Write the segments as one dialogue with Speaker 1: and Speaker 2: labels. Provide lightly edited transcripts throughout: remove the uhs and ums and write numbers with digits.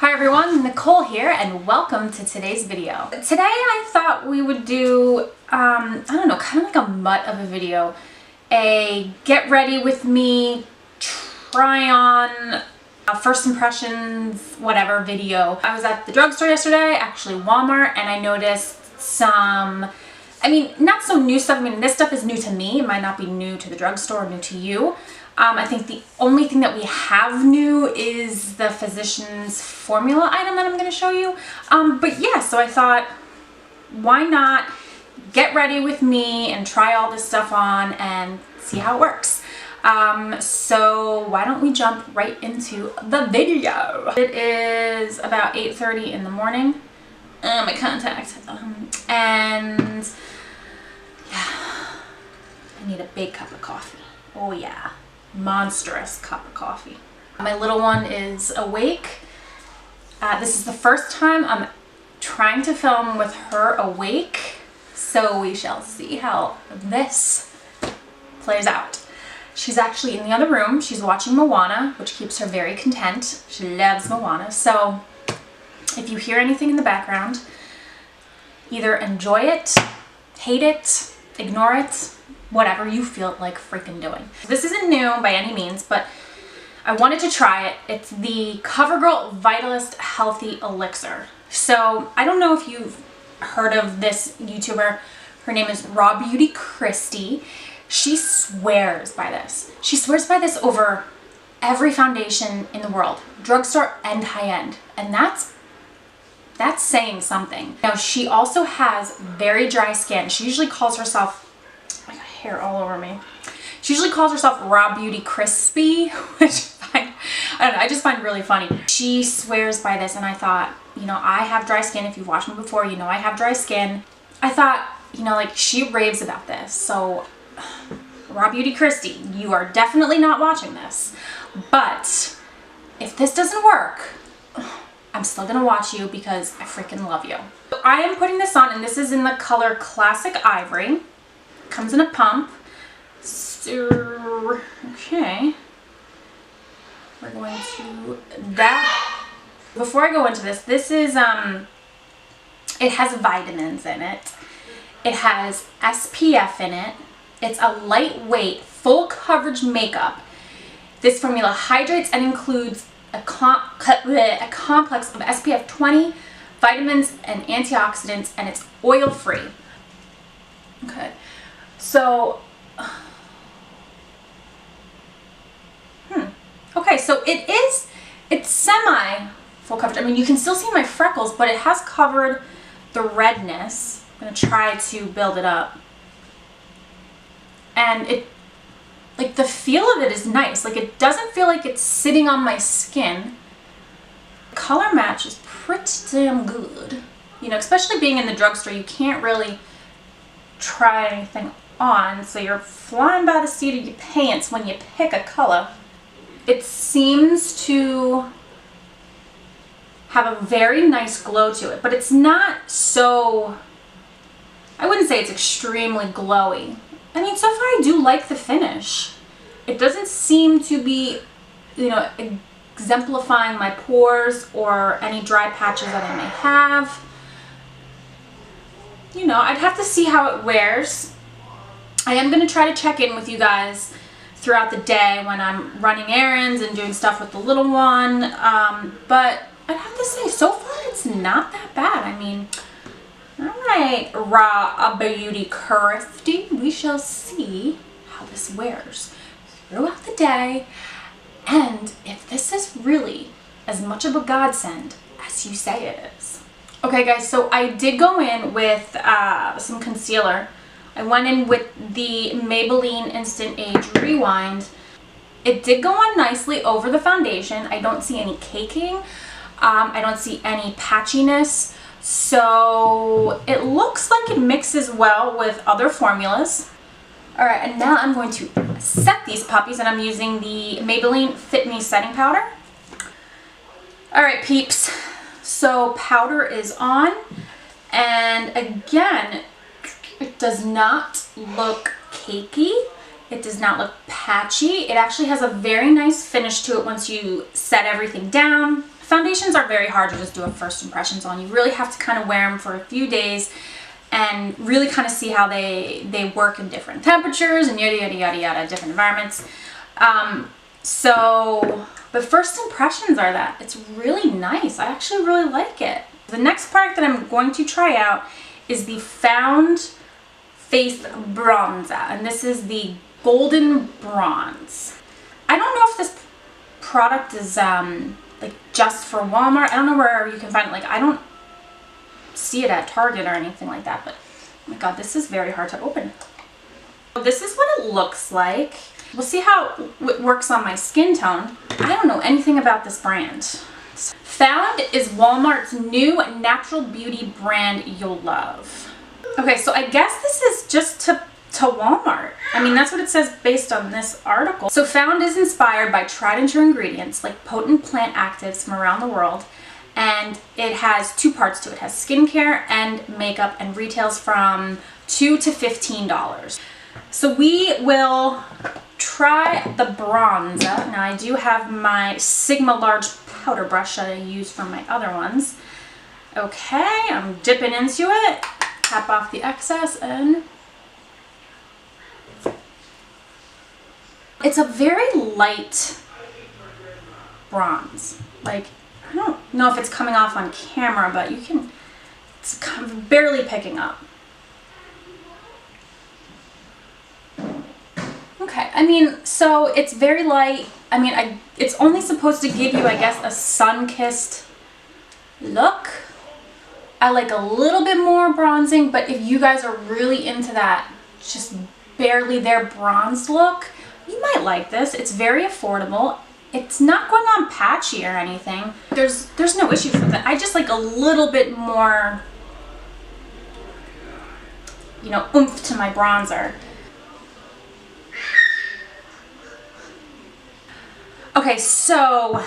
Speaker 1: Hi everyone, Nicole here and welcome to today's video. Today I thought we would do, I don't know, kind of like a mutt of a video. A get ready with me, try on, first impressions, whatever video. I was at the drugstore yesterday, actually Walmart, and I noticed some, not so new stuff. This stuff is new to me. It might not be new to the drugstore or new to you. I think the only thing that we have new is the Physicians Formula item that I'm going to show you. But yeah, so I thought, why not get ready with me and try all this stuff on and see how it works. So why don't we jump right into the video. It is about 8:30 in the morning. My contact. And yeah, I need a big cup of coffee. Oh yeah. Monstrous cup of coffee. My little one is awake. This is the first time I'm trying to film with her awake, so we shall see how this plays out. She's actually in the other room. She's watching Moana, which keeps her very content. She loves Moana. So if you hear anything in the background, either enjoy it, hate it, ignore it, whatever you feel like freaking doing. This isn't new by any means, but I wanted to try it. It's the Covergirl Vitalist Healthy Elixir. So I don't know if you've heard of this YouTuber. Her name is Raw Beauty Christy. She swears by this. She swears by this over every foundation in the world, drugstore and high-end. And that's saying something. Now, she also has very dry skin. She usually calls herself, I got hair all over me. She usually calls herself Raw Beauty Crispy, which I don't know, I just find really funny. She swears by this, and I thought, I have dry skin. If you've watched me before, you know I have dry skin. I thought, she raves about this. So, Raw Beauty Christy, you are definitely not watching this. But if this doesn't work, I'm still gonna watch you because I freaking love you. I am putting this on, and this is in the color Classic Ivory. Comes in a pump. So, okay. We're going to that. Before I go into this, this is, it has vitamins in it. It has SPF in it. It's a lightweight, full coverage makeup. This formula hydrates and includes a complex of SPF 20, vitamins, and antioxidants, and it's oil-free. Okay. So, okay, so it's semi full coverage. You can still see my freckles, but it has covered the redness. I'm going to try to build it up. And the feel of it is nice. It doesn't feel like it's sitting on my skin. The color match is pretty damn good. Especially being in the drugstore, you can't really try anything on, so you're flying by the seat of your pants when you pick a color. It seems to have a very nice glow to it, but it's not so, I wouldn't say it's extremely glowy. So far I do like the finish. It doesn't seem to be, exemplifying my pores or any dry patches that I may have. I'd have to see how it wears. I am going to try to check in with you guys throughout the day when I'm running errands and doing stuff with the little one. But I'd have to say, so far it's not that bad. All right, Raw Beauty Christy, we shall see how this wears throughout the day, and if this is really as much of a godsend as you say it is. Okay guys, so I did go in with some concealer. I went in with the Maybelline Instant Age Rewind. It did go on nicely over the foundation. I don't see any caking. I don't see any patchiness. So it looks like it mixes well with other formulas. Alright, and now I'm going to set these puppies, and I'm using the Maybelline Fit Me Setting Powder. Alright peeps, so powder is on, and again, it does not look cakey. It does not look patchy. It actually has a very nice finish to it once you set everything down. foundations are very hard to just do a first impressions on. You really have to kind of wear them for a few days and really kind of see how they work in different temperatures and yada yada yada yada, different environments. But first impressions are that it's really nice. I actually really like it. The next product that I'm going to try out is the Found Face Bronzer, and this is the Golden Bronze. I don't know if this product is like just for Walmart. I don't know where you can find it. Like, I don't see it at Target or anything like that, but oh my god, this is very hard to open. This is what it looks like. We'll see how it works on my skin tone. I don't know anything about this brand. Found is Walmart's new natural beauty brand you'll love. Okay, so I guess this is just to Walmart. I mean, that's what it says based on this article. So Found is inspired by tried and true ingredients like potent plant actives from around the world, and it has two parts to it. It has skincare and makeup, and retails from $2 to $15. So we will try the bronzer. Now I do have my Sigma large powder brush that I use from my other ones. Okay, I'm dipping into it. Tap off the excess, and it's a very light bronze. Like, I don't know if it's coming off on camera, but it's kind of barely picking up. Okay, I mean, so it's very light. I mean, it's only supposed to give you, I guess, a sun-kissed look. I like a little bit more bronzing, but if you guys are really into that just barely there bronzed look, you might like this. It's very affordable. It's not going on patchy or anything. There's no issues with it. I just like a little bit more, you know, oomph to my bronzer. Okay, so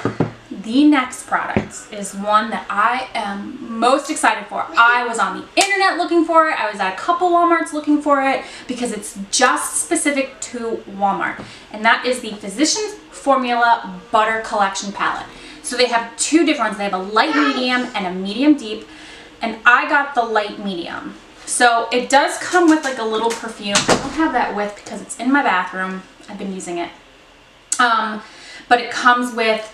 Speaker 1: the next product is one that I am most excited for. I was on the internet looking for it. I was at a couple Walmarts looking for it because it's just specific to Walmart. And that is the Physicians Formula Butter Collection Palette. So they have two different ones. They have a light medium and a medium deep. And I got the light medium. So it does come with like a little perfume. I don't have that with because it's in my bathroom. I've been using it. But it comes with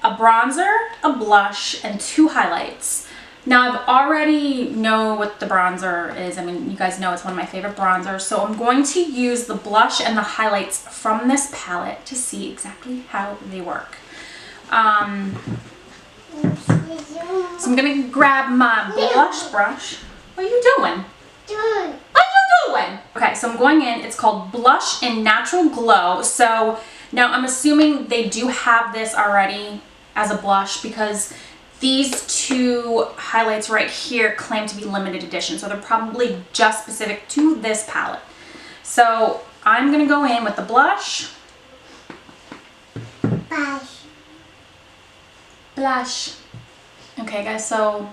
Speaker 1: a bronzer, a blush, and two highlights. Now I've already know what the bronzer is. I mean, you guys know it's one of my favorite bronzers. So I'm going to use the blush and the highlights from this palette to see exactly how they work. So I'm gonna grab my blush brush. What are you doing? What are you doing? Okay, so I'm going in. It's called Blush in Natural Glow. So now I'm assuming they do have this already as a blush because these two highlights right here claim to be limited edition. So they're probably just specific to this palette. So I'm gonna go in with the blush. Blush. Okay guys, so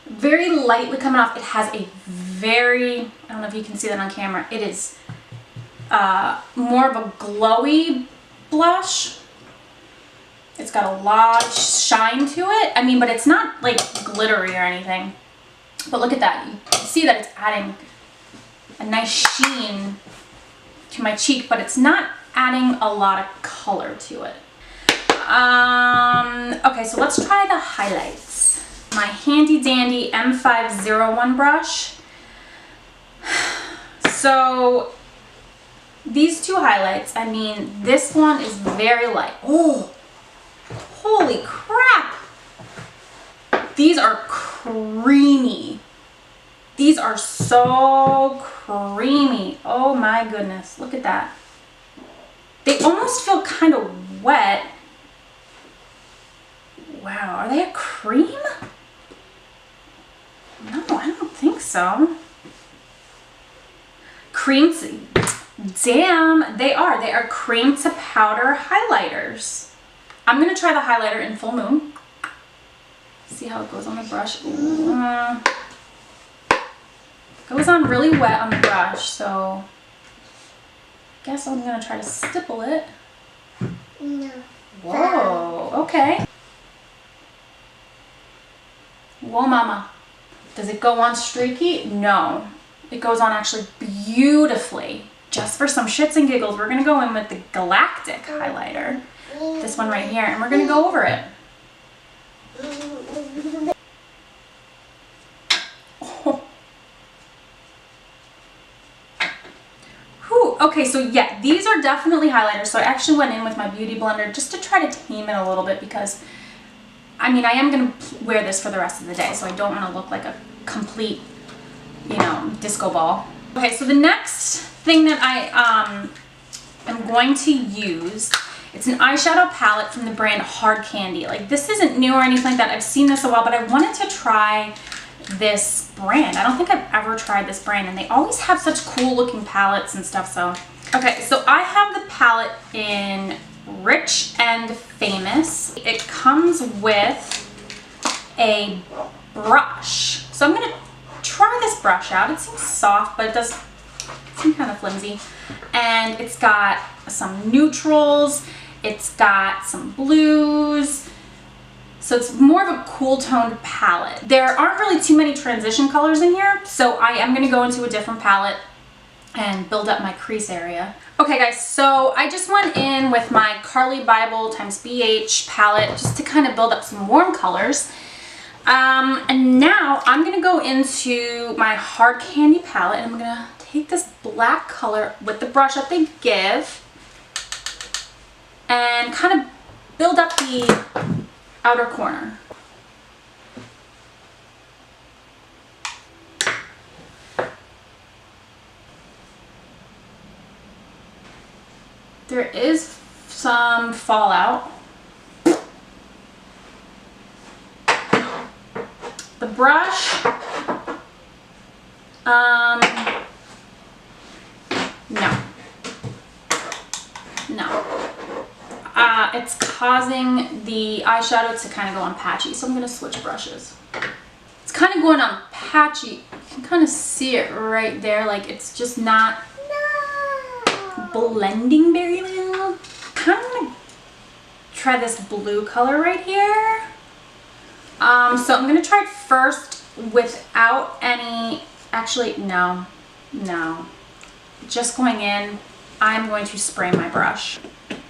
Speaker 1: very lightly coming off. It has a very, I don't know if you can see that on camera, it is more of a glowy blush. It's got a lot of shine to it. I mean, but it's not like glittery or anything. But look at that. You see that it's adding a nice sheen to my cheek, but it's not adding a lot of color to it. Okay, so let's try the highlights. My handy dandy M501 brush. So these two highlights, I mean, this one is very light. Oh, holy crap. These are creamy. These are so creamy. Oh my goodness, look at that. They almost feel kind of wet. Wow, are they a cream? No, I don't think so. Creams, damn, they are. They are cream to powder highlighters. I'm gonna try the highlighter in Full Moon. See how it goes on the brush. Goes on really wet on the brush, so I guess I'm gonna try to stipple it. No. Whoa, okay. Whoa, mama. Does it go on streaky? No. It goes on actually beautifully. Just for some shits and giggles, we're gonna go in with the Galactic highlighter. This one right here, and we're gonna go over it. Oh. Whew. Okay, so yeah, these are definitely highlighters. So I actually went in with my Beauty Blender just to try to tame it a little bit because, I mean, I am gonna wear this for the rest of the day, so I don't wanna look like a complete, you know, disco ball. Okay, so the next thing that I am going to use, it's an eyeshadow palette from the brand Hard Candy. Like, this isn't new or anything like that. I've seen this a while, but I wanted to try this brand. I don't think I've ever tried this brand, and they always have such cool looking palettes and stuff. So, okay, so I have the palette in Rich and Famous. It comes with a brush. So I'm gonna try this brush out. It seems soft, but it does seem kind of flimsy. And it's got some neutrals, it's got some blues, so it's more of a cool toned palette. There aren't really too many transition colors in here, so I am going to go into a different palette and build up my crease area. Okay guys, so I just went in with my Carly Bible times BH palette just to kind of build up some warm colors. And now I'm going to go into my Hard Candy palette, and I'm going to take this black color with the brush that they give and kind of build up the outer corner. There is some fallout. The brush, no. It's causing the eyeshadow to kind of go on patchy, so I'm going to switch brushes. It's kind of going on patchy. You can kind of see it right there, like it's just not blending very well. Kind of going to try this blue color right here. So I'm going to try it first without any, actually, no, just going in. I'm going to spray my brush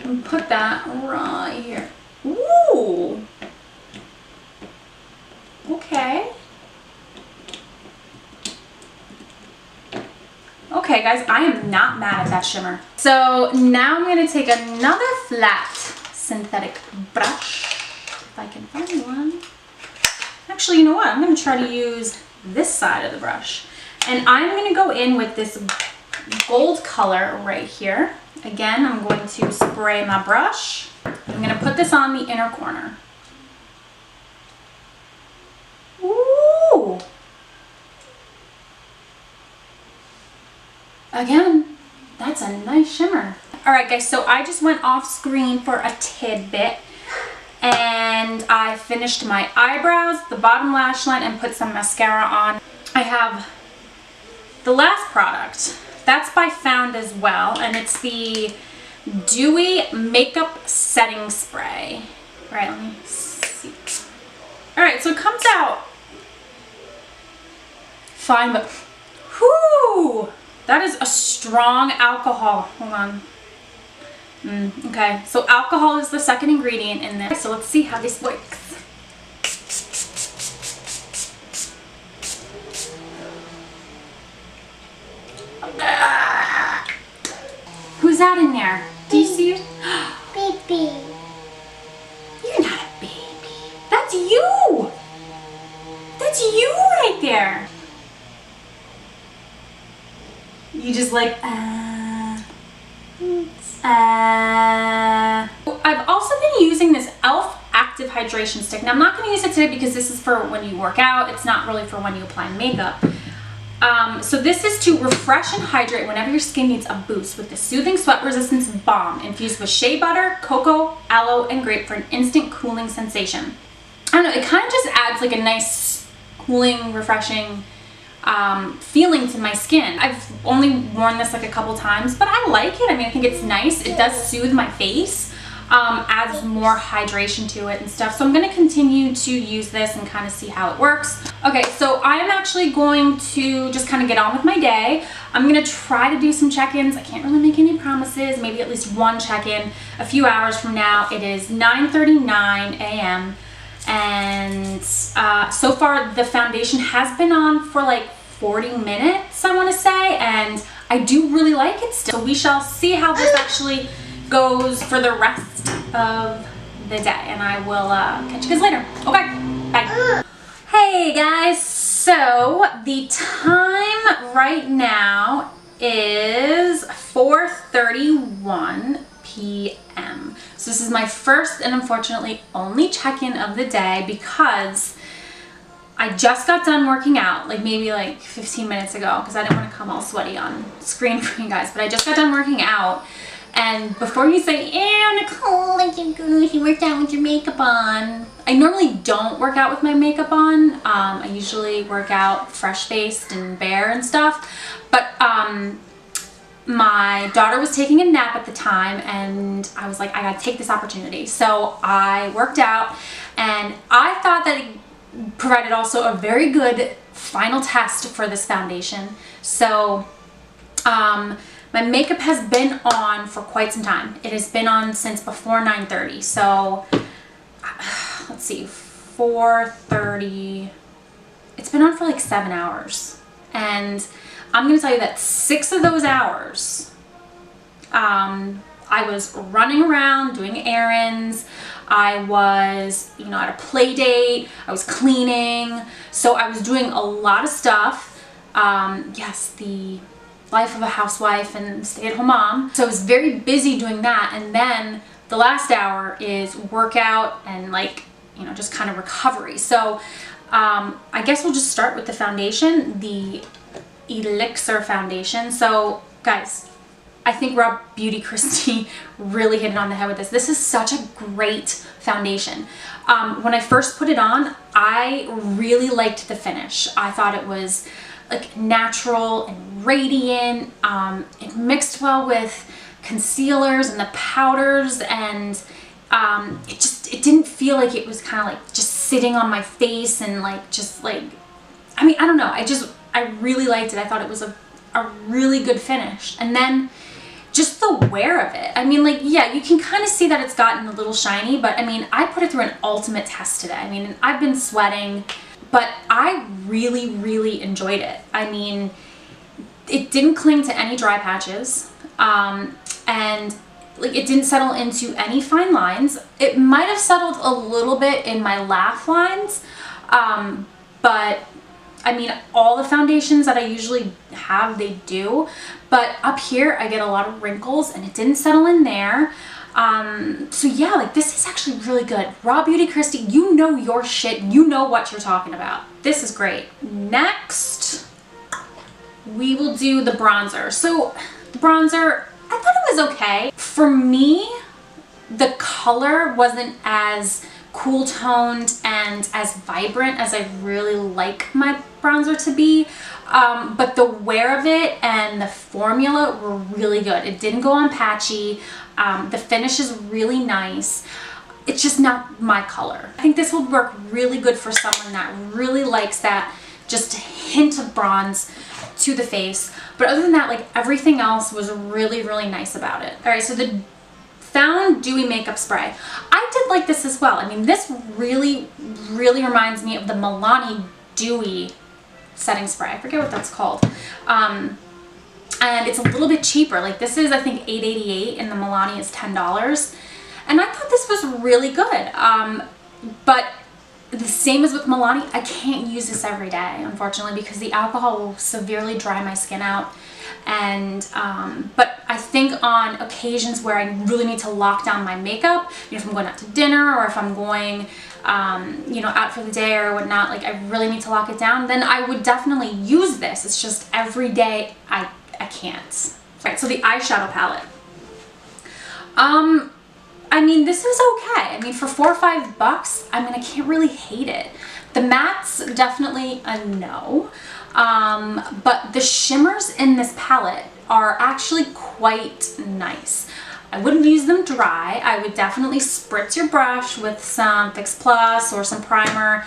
Speaker 1: and put that right here. Ooh, okay. Okay guys, I am not mad at that shimmer. So now I'm going to take another flat synthetic brush, if I can find one. Actually, you know what? I'm going to try to use this side of the brush. And I'm going to go in with this gold color right here. Again, I'm going to spray my brush. I'm going to put this on the inner corner. Ooh! Again, that's a nice shimmer. Alright guys, so I just went off screen for a tidbit. And I finished my eyebrows, the bottom lash line, and put some mascara on. I have the last product. That's by Found as well, and it's the Dewy Makeup Setting Spray. All right, let me see. All right, so it comes out fine, but whoo, that is a strong alcohol. Hold on. Okay, so alcohol is the second ingredient in this. So let's see how this works. Who's that in there? Do you see it?
Speaker 2: Baby.
Speaker 1: You're not a baby. That's you. That's you right there. You just like, I've also been using this e.l.f. Active Hydration Stick. Now I'm not going to use it today because this is for when you work out. It's not really for when you apply makeup. So this is to refresh and hydrate whenever your skin needs a boost with the Soothing Sweat Resistance Balm infused with shea butter, cocoa, aloe, and grape for an instant cooling sensation. I don't know, it kind of just adds like a nice cooling, refreshing feeling to my skin. I've only worn this like a couple times, but I like it. I mean, I think it's nice. It does soothe my face. adds more hydration to it and stuff. So I'm going to continue to use this and kind of see how it works. Okay, so I'm actually going to just kind of get on with my day. I'm going to try to do some check-ins. I can't really make any promises, maybe at least one check-in a few hours from now. It is 9:39 a.m. and so far the foundation has been on for like 40 minutes, I want to say, and I do really like it still. So we shall see how this actually goes for the rest of the day, and I will catch you guys later. Okay, bye. Hey guys, so the time right now is 4:31 p.m. So this is my first and unfortunately only check-in of the day because I just got done working out, like maybe like 15 minutes ago, because I didn't want to come all sweaty on screen for you guys, but I just got done working out. And before you say, ew, Nicole, like you worked out with your makeup on. I normally don't work out with my makeup on. I usually work out fresh-faced and bare and stuff. But my daughter was taking a nap at the time, and I was like, I gotta take this opportunity. So I worked out, and I thought that it provided also a very good final test for this foundation. So my makeup has been on for quite some time. It has been on since before 9:30. So let's see, 4:30. It's been on for like 7 hours. And I'm gonna tell you that 6 of those hours, I was running around doing errands. I was, you know, at a play date. I was cleaning. So I was doing a lot of stuff. Yes, the life of a housewife and stay-at-home mom. So I was very busy doing that, and then the last hour is workout and, like, you know, just kind of recovery. So I guess we'll just start with the foundation, the Elixir foundation. So guys, I think Rob Beauty Christie really hit it on the head with this. This is such a great foundation. When I first put it on, I really liked the finish. I thought it was like natural and radiant. It mixed well with concealers and the powders, and it didn't feel like it was kind of like just sitting on my face and like just like, I mean, I don't know. I really liked it. I thought it was a really good finish. And then just the wear of it. I mean, like, yeah, you can kind of see that it's gotten a little shiny, but I mean, I put it through an ultimate test today. I mean, I've been sweating, but I really, really enjoyed it. I mean, it didn't cling to any dry patches, and like it didn't settle into any fine lines. It might have settled a little bit in my laugh lines, but I mean, all the foundations that I usually have, they do. But up here, I get a lot of wrinkles, and it didn't settle in there. So yeah, like this is actually really good. Raw Beauty Christie, you know your shit. You know what you're talking about. This is great. Next, we will do the bronzer. So the bronzer, I thought it was okay. For me, the color wasn't as cool toned and as vibrant as I really like my bronzer to be. But the wear of it and the formula were really good. It didn't go on patchy. The finish is really nice. It's just not my color. I think this will work really good for someone that really likes that just hint of bronze to the face. But other than that, like everything else was really, really nice about it. All right, so the Found Dewy Makeup Spray. I did like this as well. I mean, this really, really reminds me of the Milani Dewy setting spray. I forget what that's called. And it's a little bit cheaper. Like this is, I think, $8.88 and the Milani is $10. And I thought this was really good. But the same as with Milani, I can't use this every day, unfortunately, because the alcohol will severely dry my skin out. And but I think on occasions where I really need to lock down my makeup, you know, if I'm going out to dinner or if I'm going you know, out for the day or whatnot, like I really need to lock it down, then I would definitely use this. It's just every day I can't. Right, so the eyeshadow palette. I mean, this is okay. I mean, for $4 or $5, I mean, I can't really hate it. The mattes, definitely a no. But the shimmers in this palette are actually quite nice. I wouldn't use them dry. I would definitely spritz your brush with some Fix Plus or some primer.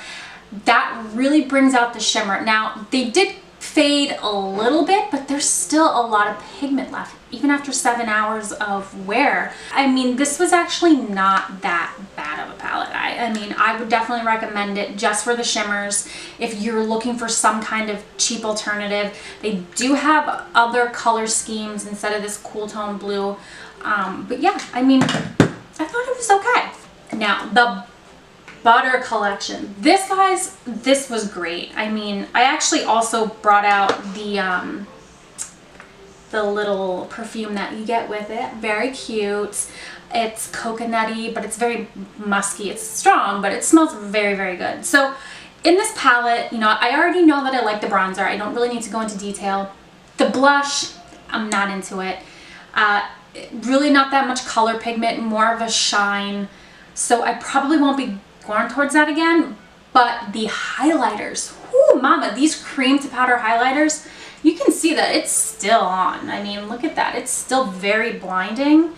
Speaker 1: That really brings out the shimmer. Now, they did fade a little bit, but there's still a lot of pigment left, even after 7 hours of wear. I mean, this was actually not that bad of a palette. I mean, I would definitely recommend it just for the shimmers. If you're looking for some kind of cheap alternative, they do have other color schemes instead of this cool tone blue. But yeah, I mean, I thought it was okay. Now, the Butter collection. This, guys, this was great. I mean, I actually also brought out the little perfume that you get with it. Very cute. It's coconutty, but it's very musky. It's strong, but it smells very, very good. So in this palette, you know, I already know that I like the bronzer. I don't really need to go into detail. The blush, I'm not into it. Really not that much color pigment, more of a shine. So I probably won't be going towards that again. But the highlighters, whoo mama, these cream to powder highlighters, you can see that it's still on. I mean, look at that. It's still very blinding.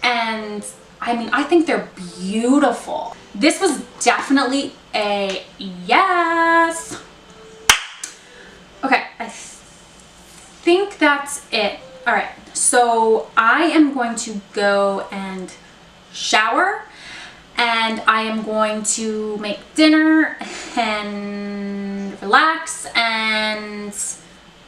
Speaker 1: And I mean, I think they're beautiful. This was definitely a yes. Okay, I think that's it. All right, so I am going to go and shower, and I am going to make dinner and relax and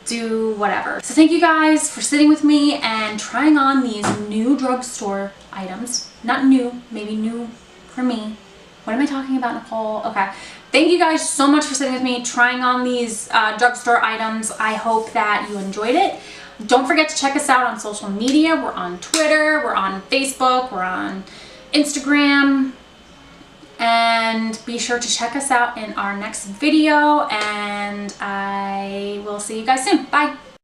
Speaker 1: do whatever. So thank you guys for sitting with me and trying on these new drugstore items. Not new, maybe new for me. What am I talking about, Nicole? Okay. Thank you guys so much for sitting with me, trying on these drugstore items. I hope that you enjoyed it. Don't forget to check us out on social media. We're on Twitter, we're on Facebook, we're on Instagram, and be sure to check us out in our next video, and I will see you guys soon. Bye.